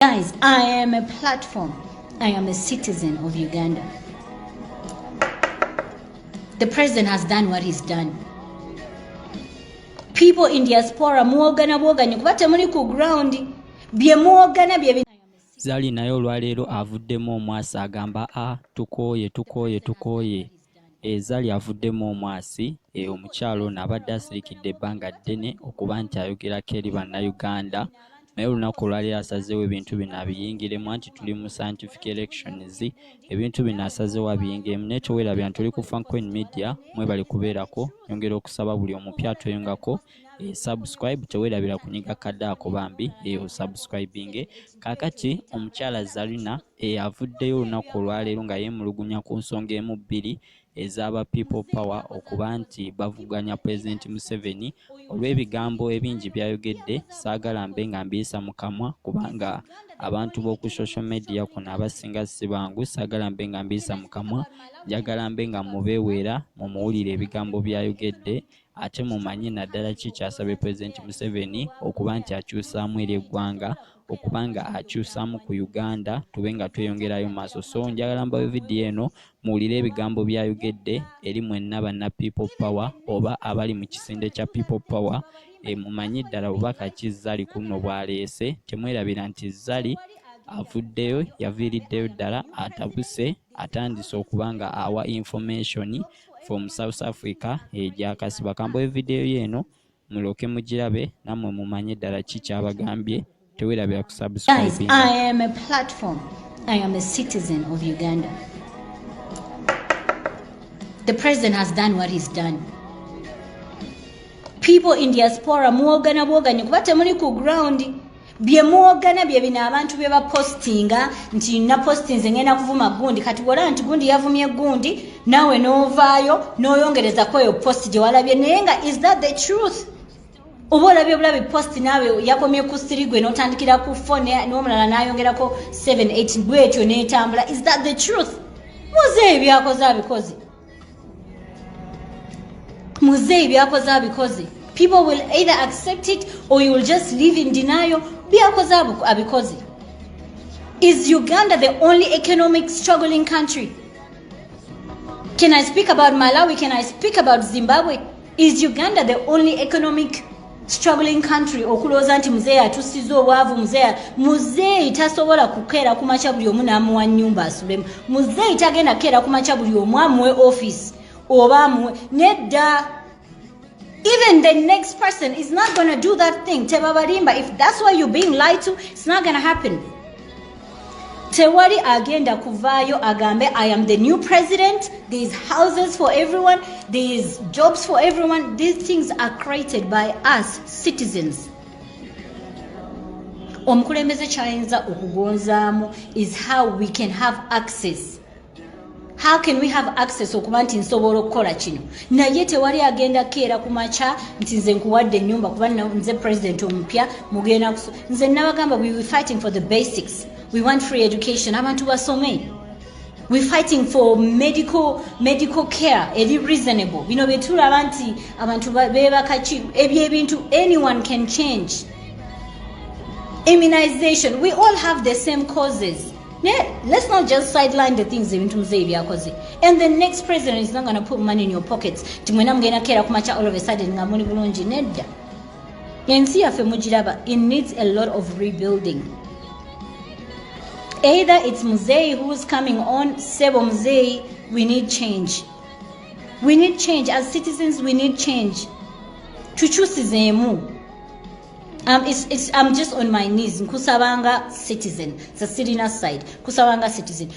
Guys, I am a platform. I am a citizen of Uganda. The president has done what he's done. People in diaspora muogana bwoganye kuba temuli ku ground bye muogana bye Zari naye olwaleero avuddemu omwasi agamba tukooye. Zari avuddemu omwasi omukyalo n'abadde asirikidde ebbanga ddene okuba nti ayogerako eri bannayuganda naye olunaku olwaleero asazeewo ebintu bino abiyingiremu anti tuli mu scientific elections ebintu bino asazeewo abiyingiremu naye teweerabira nti tuli ku Francoin Media mwebale kubeerako nyongera okusaba buli omupya atoyongako subscribe teweerabira kunyiga kadde ako bambi subscribing kakati omukyala Zarina avuddeyo olunaku olwaleero nga yeemulugunya ku nsonga emu bbiri ezaba people power okuba nti bavuganya President Museveni olw'ebigambo ebingi byayogedde saagala mbe nga mbiyisa mu kamwa kubanga abantu b'oku social media kuno abasinga si bangu saagala mbe nga mbiyisa mu kamwa njagala mbe nga mubeewera mumuwulire ebigambo byayogedde ate mumanyi naddala ki kyasabye President Museveni okuba nti akyusaamu eri eggwanga okubanga akyusaamu ku Uganda tube nga tweyongerayo maaso. So njagala mbawe vidiyo eno muwulire ebigambo byayogedde eri mwenna banna people power oba abali mu kisinde kya people power mumanyi ddala bubaka ki Zari kuno bwaleese temwerabira nti Zari avuddeyo yaviiriddeyo ddala atabuse atandise okubanga awa information from South Africa egyakasiba kambawe vidiyo yeno muloke mugirabe namwe mumanye ddala ki kyabagambye. Guys, I am a platform. I am a citizen of Uganda. The president has done what he's done. People in diaspora muogana bwoganye kuba temuli ku ground bye muogana bye bino abantu bye bapostinga nti na postinze ngenda kuvuma gundi kati bwola nti gundi yavumye gundi nawe novaayo noyongereza koyo post gye walabye naye nga is that the truth? Obola bye post nawe yakomye ku sirigwe notandikira ku phone n'omulala nayongerako 7-8 bwetyo netambula. Is that the truth? Muzeeyi byakoze abikoze. Muzeeyi byakoze abikoze. People will either accept it or you will just live in denial. Byakoze abikoze. Is Uganda the only economic struggling country? Can I speak about Malawi? Can I speak about Zimbabwe? Is Uganda the only economic struggling country? Okuloza nti muzeeyi atusize obwavu, muzeeyi tasobola kukeera ku makya buli omu n'amuwa nnyumba asulemu. Muzeeyi tagenda keera ku makya buli omu amuwe office oba amuwe nedda. Even the next person is not going to do that thing. Tebabalimba. If that's why you're being lied to, it's not going to happen. Tewali agenda kuvaayo agambe I am the new president. There's houses for everyone. There's jobs for everyone. These things are created by us citizens. Omukulembeze kyayinza okugonzaamu is how we can have access. How can we have access okuba nti nsobola okukola kino naye tewali agenda keera ku makya nti nze nkuwadde ennyumba kuba nze president omupya mugenda nze nabagamba we were fighting for the basics. We want free education. Abantu basome. We're fighting for medical care. Eri reasonable. Bino betulaba nti abantu bebaka ki ebyo ebintu anyone can change. Immunization. We all have the same causes. Let's not just sideline the things ebintu muzeeyi byakoze. And the next president is not going to put money in your pockets. Timwena mugenda keera ku makya all of a sudden nga muli bulungi nedda. Ensi yaffe mugiraba. It needs a lot of rebuilding. Either it's Muzeeyi who's coming on, Sebo Muzeeyi, we need change. We need change. As citizens, we need change. Tuchusizemu. I'm just on my knees. Kusabanga citizen. It's a Sirina side. Kusabanga citizen.